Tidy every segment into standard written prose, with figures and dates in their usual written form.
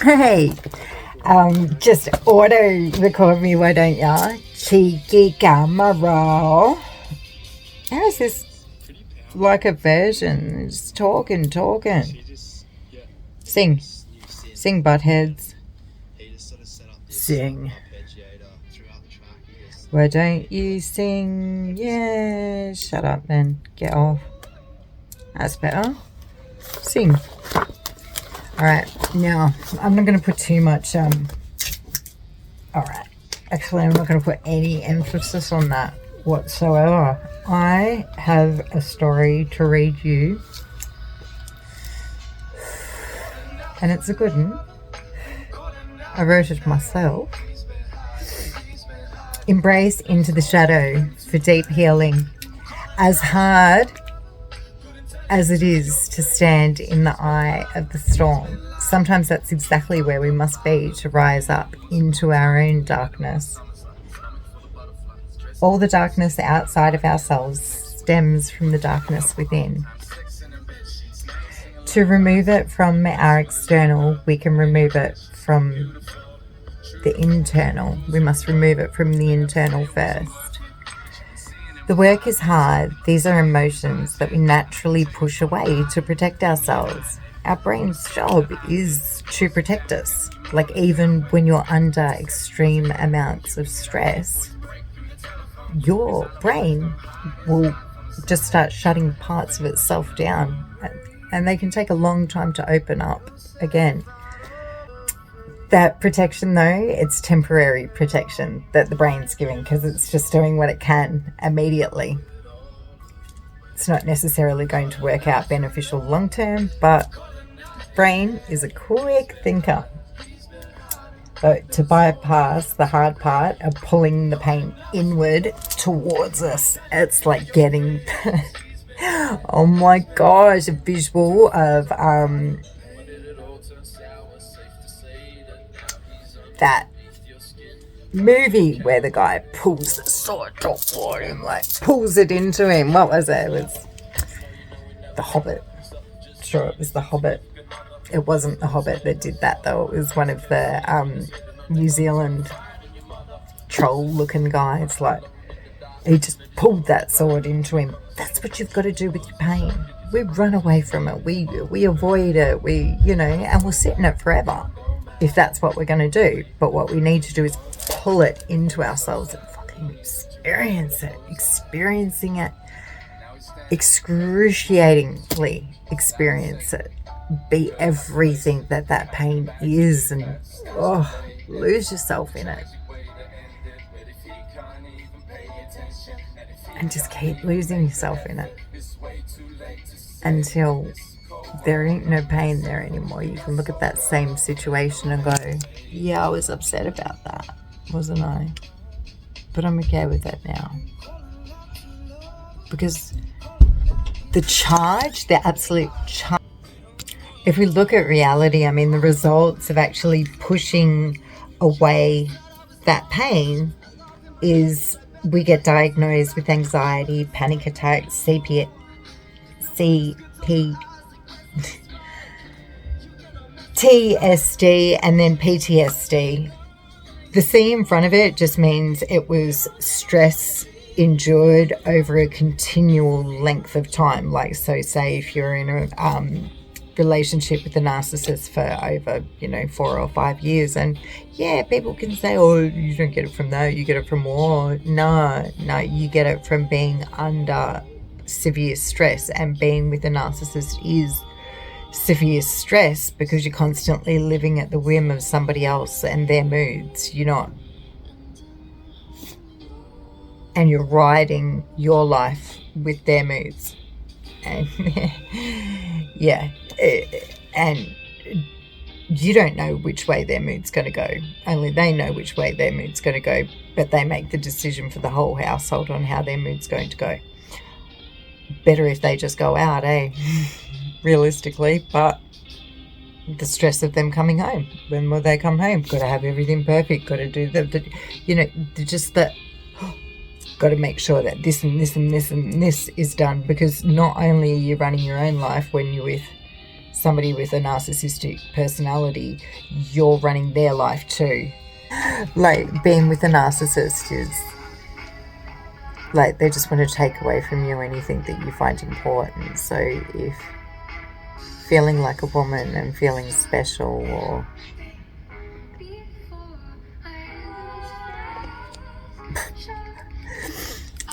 Hey, just auto record me, why don't ya? Cheeky camera. How is this like a version? Just talking. Sing, buttheads. Sing. Why don't you sing? Yeah, shut up then. Get off. That's better. Sing. Alright, now I'm not going to put too much, alright, actually I'm not going to put any emphasis on that whatsoever. I have a story to read you, and it's a good one. I wrote it myself. Embrace into the shadow for deep healing. As hard as it is to stand in the eye of the storm, sometimes that's exactly where we must be to rise up into our own darkness. All the darkness outside of ourselves stems from the darkness within. To remove it from our external, we can remove it from the internal. We must remove it from the internal first. The work is hard. These are emotions that we naturally push away to protect ourselves. Our brain's job is to protect us. Like, even when you're under extreme amounts of stress, your brain will just start shutting parts of itself down, and they can take a long time to open up again. That protection, though, it's temporary protection that the brain's giving, because it's just doing what it can immediately. It's not necessarily going to work out beneficial long term, but brain is a quick thinker. So to bypass the hard part of pulling the pain inward towards us, it's like getting oh my gosh, a visual of that movie where the guy pulls the sword toward him, like pulls it into him. What was it? It was The Hobbit. Sure, it was The Hobbit. It wasn't The Hobbit that did that, though. It was one of the New Zealand troll-looking guys. Like, he just pulled that sword into him. That's what you've got to do with your pain. We run away from it. We avoid it. And we'll sit in it forever, if that's what we're going to do. But what we need to do is pull it into ourselves and fucking experience it. Experiencing it. Excruciatingly experience it. Be everything that pain is, and lose yourself in it. And just keep losing yourself in it until there ain't no pain there anymore. You can look at that same situation and go, yeah, I was upset about that, wasn't I? But I'm okay with that now. Because the absolute charge, if we look at reality, I mean, the results of actually pushing away that pain is we get diagnosed with anxiety, panic attacks, CP, TSD, and then PTSD. The C in front of it just means it was stress endured over a continual length of time. Like, so say if you're in a relationship with a narcissist for over 4 or 5 years, and people can say, oh, you don't get it from that, you get it from war. No, you get it from being under severe stress, and being with a narcissist is severe stress because you're constantly living at the whim of somebody else and their moods. And you're riding your life with their moods, and and you don't know which way their mood's going to go. Only they know which way their mood's going to go, but they make the decision for the whole household on how their mood's going to go. Better if they just go out, realistically. But the stress of them coming home, when will they come home? Got to have everything perfect, got to do got to make sure that this and this and this and this is done, because not only are you running your own life when you're with somebody with a narcissistic personality, you're running their life too. Like, being with a narcissist is like they just want to take away from you anything that you find important. So if feeling like a woman and feeling special, or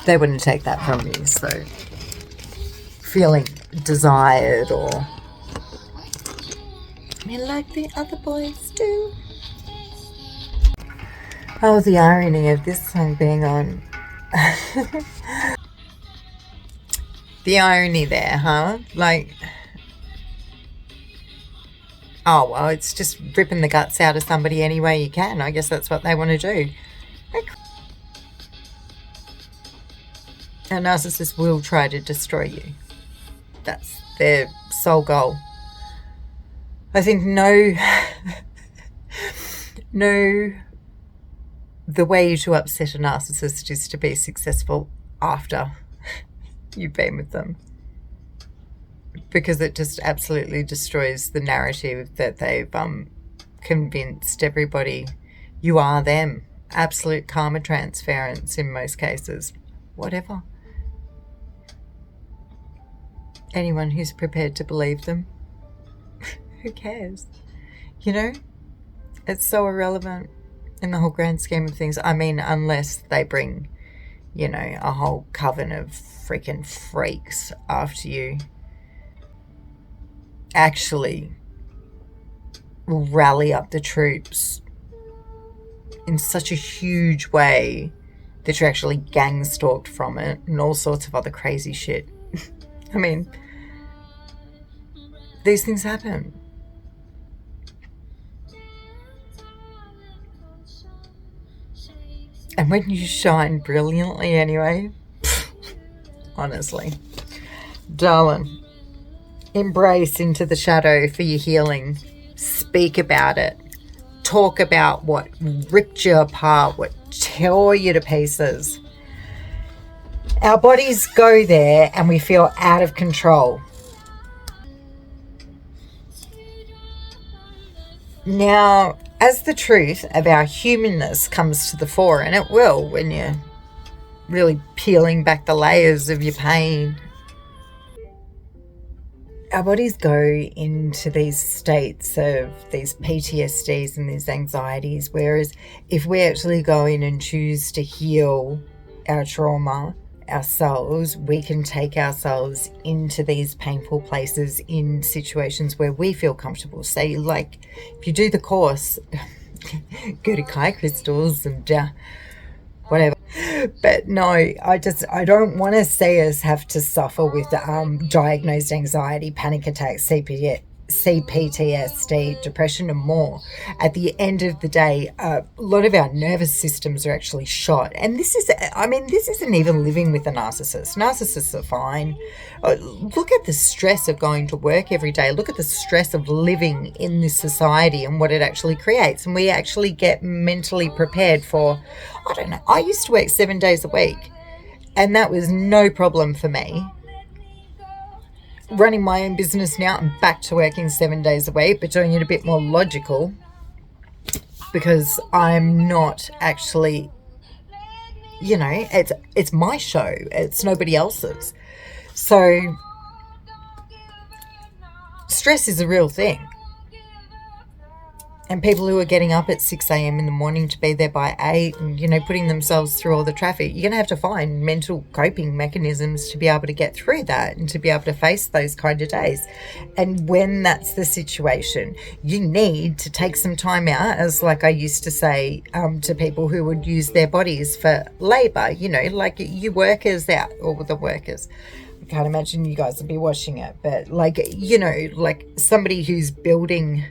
they wouldn't take that from you. So feeling desired, or I mean, like the other boys do. Oh, the irony of this song being on. The irony there, huh? Like, oh, well, it's just ripping the guts out of somebody any way you can. I guess that's what they want to do. A narcissist will try to destroy you. That's their sole goal. I think the way to upset a narcissist is to be successful after you've been with them, because it just absolutely destroys the narrative that they've convinced everybody you are them. Absolute karma transference in most cases. Whatever. Anyone who's prepared to believe them, who cares? You know, it's so irrelevant in the whole grand scheme of things. I mean, unless they bring, you know, a whole coven of freaking freaks after you, actually rally up the troops in such a huge way that you're actually gang stalked from it, and all sorts of other crazy shit. I mean, these things happen. And when you shine brilliantly anyway, honestly, darling, embrace into the shadow for your healing. Speak about it. Talk about what ripped you apart, what tore you to pieces. Our bodies go there and we feel out of control. Now, as the truth of our humanness comes to the fore, and it will when you're really peeling back the layers of your pain, our bodies go into these states of these PTSDs and these anxieties, whereas if we actually go in and choose to heal our trauma ourselves, we can take ourselves into these painful places in situations where we feel comfortable. Say, like, if you do the course, go to Kai crystals and whatever. But no, I don't want to see us have to suffer with diagnosed anxiety, panic attacks, CPTSD, depression and more. At the end of the day, a lot of our nervous systems are actually shot. And this isn't even living with a narcissist. Narcissists are fine. Look at the stress of going to work every day. Look at the stress of living in this society and what it actually creates. And we actually get mentally prepared for, I don't know, I used to work 7 days a week, and that was no problem for me. Running my own business now, I'm back to working 7 days a week, but doing it a bit more logical, because I'm not actually, you know, it's my show, it's nobody else's. So stress is a real thing. And people who are getting up at 6 a.m. in the morning to be there by 8 and, you know, putting themselves through all the traffic, you're going to have to find mental coping mechanisms to be able to get through that and to be able to face those kind of days. And when that's the situation, you need to take some time out, as like I used to say to people who would use their bodies for labour, you know, like you workers out, or the workers. I can't imagine you guys would be watching it, but like, you know, like somebody who's building,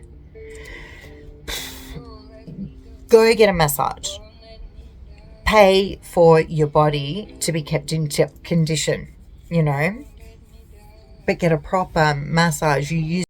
go get a massage. Pay for your body to be kept in tip condition, you know. But get a proper massage. You use